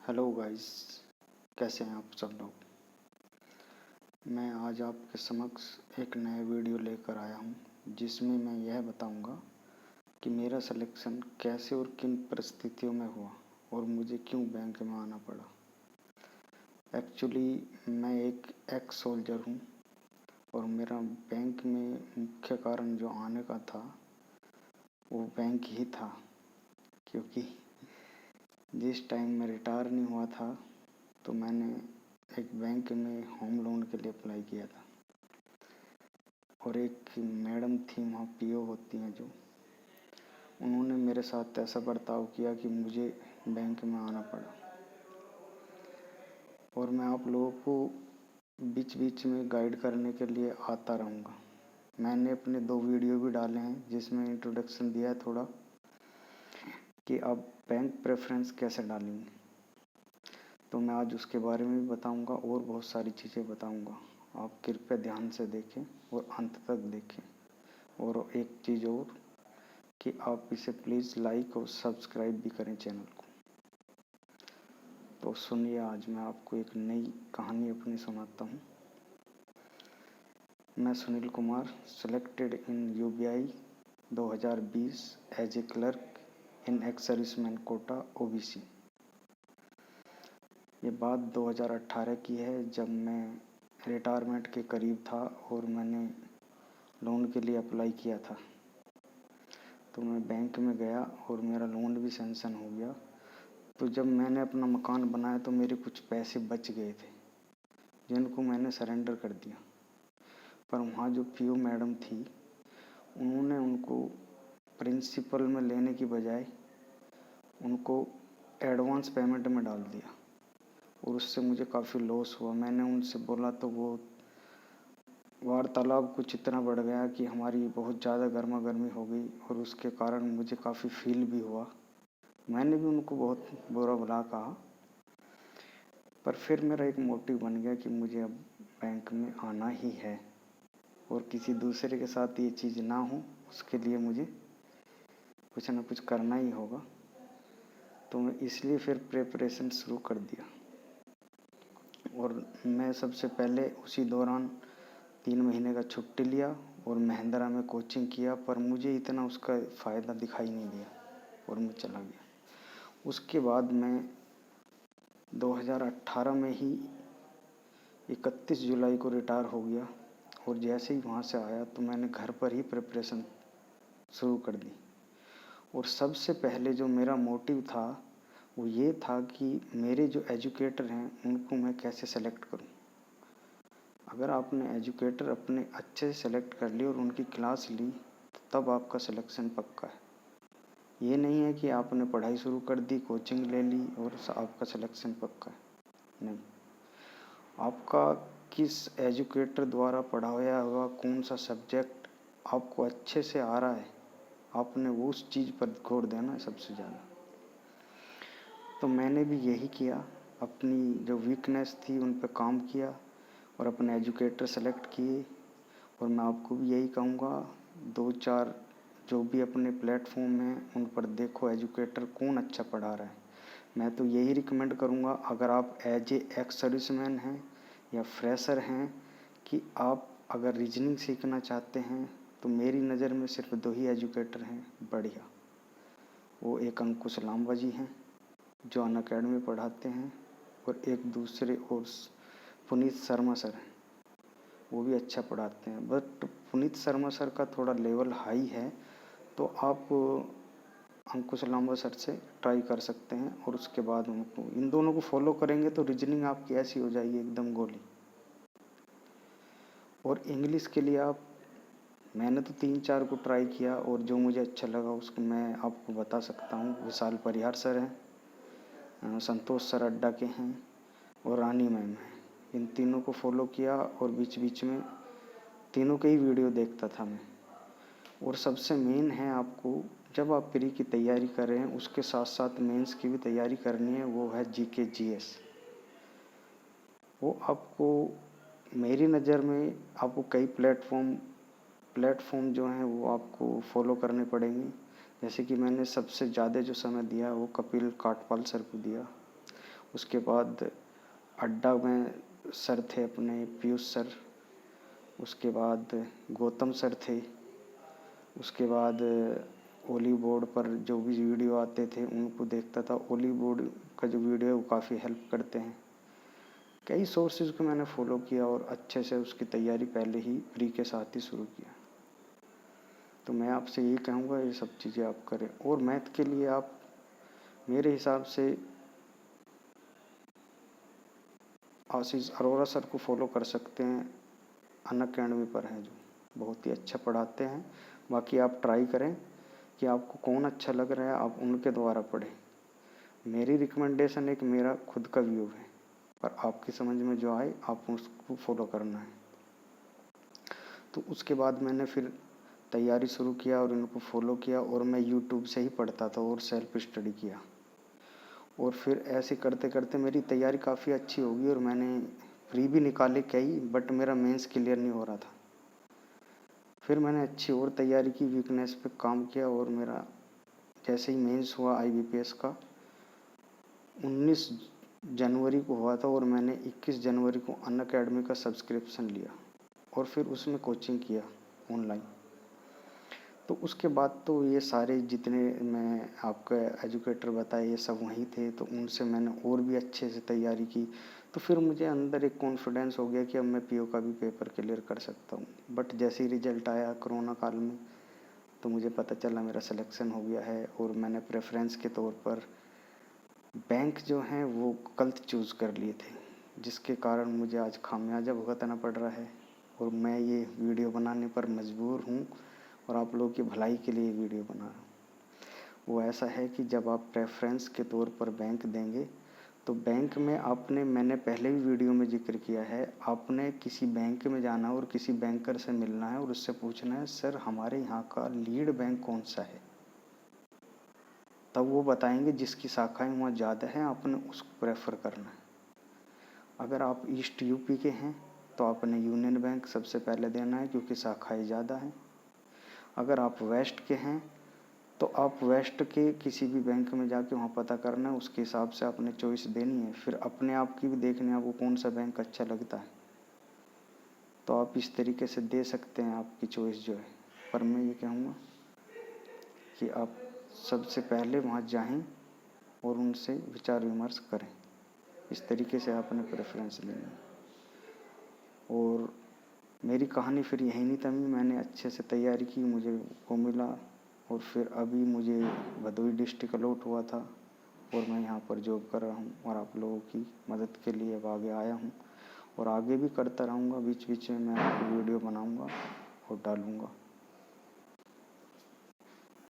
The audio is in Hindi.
हेलो गाइस, कैसे हैं आप सब लोग। मैं आज आपके समक्ष एक नया वीडियो लेकर आया हूं, जिसमें मैं यह बताऊंगा कि मेरा सिलेक्शन कैसे और किन परिस्थितियों में हुआ और मुझे क्यों बैंक में आना पड़ा। एक्चुअली मैं एक एक्स सोल्जर हूं और मेरा बैंक में मुख्य कारण जो आने का था वो बैंक ही था, क्योंकि जिस टाइम मैं रिटायर नहीं हुआ था तो मैंने एक बैंक में होम लोन के लिए अप्लाई किया था और एक मैडम थी वहाँ पीओ होती हैं जो, उन्होंने मेरे साथ ऐसा बर्ताव किया कि मुझे बैंक में आना पड़ा। और मैं आप लोगों को बीच बीच में गाइड करने के लिए आता रहूँगा। मैंने अपने 2 वीडियो भी डाले हैं जिसमें इंट्रोडक्शन दिया है थोड़ा कि आप बैंक प्रेफरेंस कैसे डालेंगे, तो मैं आज उसके बारे में भी बताऊंगा और बहुत सारी चीज़ें बताऊंगा। आप कृपया ध्यान से देखें और अंत तक देखें। और एक चीज़ और कि आप इसे प्लीज़ लाइक और सब्सक्राइब भी करें चैनल को। तो सुनिए, आज मैं आपको एक नई कहानी अपनी सुनाता हूँ। मैं Sunil Kumar, selected in UBI 2020 as a clerk in ex serviceman quota OBC. ये बात 2018 की है, जब मैं रिटायरमेंट के करीब था और मैंने लोन के लिए अप्लाई किया था। तो मैं बैंक में गया और मेरा लोन भी सैंक्शन हो गया। तो जब मैंने अपना मकान बनाया तो मेरे कुछ पैसे बच गए थे जिनको मैंने सरेंडर कर दिया। पर वहाँ जो पीओ मैडम थी, उन्होंने उनको प्रिंसिपल में लेने की बजाय उनको एडवांस पेमेंट में डाल दिया और उससे मुझे काफ़ी लॉस हुआ। मैंने उनसे बोला तो वो वार्तालाप कुछ इतना बढ़ गया कि हमारी बहुत ज़्यादा गर्मा गर्मी हो गई और उसके कारण मुझे काफ़ी फील भी हुआ। मैंने भी उनको बहुत बुरा भला कहा, पर फिर मेरा एक मोटिव बन गया कि मुझे अब बैंक में आना ही है और किसी दूसरे के साथ ये चीज़ ना हो, उसके लिए मुझे कुछ ना कुछ करना ही होगा। तो मैं इसलिए फिर प्रिपरेशन शुरू कर दिया और मैं सबसे पहले उसी दौरान 3 महीने का छुट्टी लिया और महिंद्रा में कोचिंग किया, पर मुझे इतना उसका फ़ायदा दिखाई नहीं दिया और मैं चला गया। उसके बाद मैं 2018 में ही 31 जुलाई को रिटायर हो गया और जैसे ही वहाँ से आया तो मैंने घर पर ही प्रिपरेशन शुरू कर दी। और सबसे पहले जो मेरा मोटिव था वो ये था कि मेरे जो एजुकेटर हैं उनको मैं कैसे सेलेक्ट करूं। अगर आपने एजुकेटर अपने अच्छे से सेलेक्ट कर ली और उनकी क्लास ली तो तब आपका सिलेक्शन पक्का है। ये नहीं है कि आपने पढ़ाई शुरू कर दी, कोचिंग ले ली और आपका सिलेक्शन पक्का है। नहीं, आपका किस एजुकेटर द्वारा पढ़ाया हुआ कौन सा सब्जेक्ट आपको अच्छे से आ रहा है, आपने वो उस चीज़ पर गौर देना है सबसे ज़्यादा। तो मैंने भी यही किया, अपनी जो वीकनेस थी उन पर काम किया और अपने एजुकेटर सेलेक्ट किए। और मैं आपको भी यही कहूँगा, 2-4 जो भी अपने प्लेटफॉर्म हैं उन पर देखो एजुकेटर कौन अच्छा पढ़ा रहा है। मैं तो यही रिकमेंड करूँगा, अगर आप एज ए एक्स सर्विसमैन हैं या फ्रेशर हैं, कि आप अगर रीजनिंग सीखना चाहते हैं तो मेरी नज़र में सिर्फ 2 ही एजुकेटर हैं बढ़िया। वो एक अंकुश लांबा जी हैं जो अनअकैडमी पढ़ाते हैं, और एक दूसरे और पुनीत शर्मा सर हैं, वो भी अच्छा पढ़ाते हैं। बट पुनीत शर्मा सर का थोड़ा लेवल हाई है, तो आप अंकुश लांबा सर से ट्राई कर सकते हैं। और उसके बाद उनको इन दोनों को फॉलो करेंगे तो रीजनिंग आपकी ऐसी हो जाएगी एकदम गोली। और इंग्लिश के लिए मैंने तो 3-4 को ट्राई किया और जो मुझे अच्छा लगा उसको मैं आपको बता सकता हूँ। विशाल परिहार सर हैं, संतोष सर अड्डा के हैं और रानी मैम हैं। इन तीनों को फॉलो किया और बीच बीच में तीनों के ही वीडियो देखता था मैं। और सबसे मेन है, आपको जब आप प्री की तैयारी कर रहे हैं उसके साथ साथ मेंस की भी तैयारी करनी है, वो है जीके जीएस। वो आपको मेरी नज़र में आपको कई प्लेटफॉर्म जो हैं वो आपको फॉलो करने पड़ेंगे। जैसे कि मैंने सबसे ज़्यादा जो समय दिया वो कपिल काटपाल सर को दिया, उसके बाद अड्डा में सर थे अपने पीयूष सर, उसके बाद गौतम सर थे, उसके बाद ओली बोर्ड पर जो भी वीडियो आते थे उनको देखता था। ओली बोर्ड का जो वीडियो है वो काफ़ी हेल्प करते हैं। कई सोर्सेज को मैंने फॉलो किया और अच्छे से उसकी तैयारी पहले ही प्री के साथ ही शुरू किया। तो मैं आपसे यही कहूँगा ये सब चीज़ें आप करें। और मैथ के लिए आप मेरे हिसाब से आशीष अरोड़ा सर को फॉलो कर सकते हैं, अनअकैडमी पर हैं, जो बहुत ही अच्छा पढ़ाते हैं। बाकी आप ट्राई करें कि आपको कौन अच्छा लग रहा है, आप उनके द्वारा पढ़ें। मेरी रिकमेंडेशन एक मेरा खुद का व्यू है, पर आपकी समझ में जो आए आप उसको फॉलो करना है। तो उसके बाद मैंने फिर तैयारी शुरू किया और इनको फॉलो किया, और मैं यूट्यूब से ही पढ़ता था और सेल्फ स्टडी किया। और फिर ऐसे करते करते मेरी तैयारी काफ़ी अच्छी होगी और मैंने प्री भी निकाले कई, बट मेरा मेंस क्लियर नहीं हो रहा था। फिर मैंने अच्छी और तैयारी की, वीकनेस पे काम किया, और मेरा जैसे ही मेंस हुआ IBPS का 19 जनवरी को हुआ था, और मैंने 21 जनवरी को अनअकैडमी का सब्सक्रिप्शन लिया और फिर उसमें कोचिंग किया ऑनलाइन। तो उसके बाद तो ये सारे जितने मैं आपका एजुकेटर बताए ये सब वहीं थे, तो उनसे मैंने और भी अच्छे से तैयारी की। तो फिर मुझे अंदर एक कॉन्फिडेंस हो गया कि अब मैं PO का भी पेपर क्लियर कर सकता हूँ। बट जैसे ही रिजल्ट आया कोरोना काल में, तो मुझे पता चला मेरा सिलेक्शन हो गया है, और मैंने प्रेफरेंस के तौर पर बैंक जो हैं वो गलत चूज़ कर लिए थे, जिसके कारण मुझे आज खामियाजा भुगतना पड़ रहा है। और मैं ये वीडियो बनाने पर मजबूर हूँ, और आप लोगों की भलाई के लिए वीडियो बना रहा हूँ। वो ऐसा है कि जब आप प्रेफरेंस के तौर पर बैंक देंगे, तो बैंक में मैंने पहले भी वीडियो में जिक्र किया है, आपने किसी बैंक में जाना है और किसी बैंकर से मिलना है और उससे पूछना है, सर हमारे यहाँ का लीड बैंक कौन सा है। तब वो बताएंगे जिसकी शाखाएँ वहाँ ज़्यादा हैं, आपने उसको प्रेफर करना है। अगर आप ईस्ट UP के हैं तो आपने यूनियन बैंक सबसे पहले देना है, क्योंकि शाखाएँ ज़्यादा हैं। अगर आप वेस्ट के हैं तो आप वेस्ट के किसी भी बैंक में जाके वहाँ पता करना है, उसके हिसाब से आपने चॉइस देनी है। फिर अपने आप की भी देखनी है आपको कौन सा बैंक अच्छा लगता है, तो आप इस तरीके से दे सकते हैं आपकी चॉइस जो है। पर मैं ये कहूँगा कि आप सबसे पहले वहाँ जाएं और उनसे विचार विमर्श करें। इस तरीके से आपने प्रेफरेंस लेनी है। और मेरी कहानी फिर यहीं नहीं थमी, मैंने अच्छे से तैयारी की, मुझे वो मिला, और फिर अभी मुझे भदोही डिस्ट्रिक्ट अलॉट हुआ था, और मैं यहाँ पर जॉब कर रहा हूँ, और आप लोगों की मदद के लिए अब आगे आया हूँ, और आगे भी करता रहूँगा। बीच बीच में मैं आपको वीडियो बनाऊँगा और डालूँगा।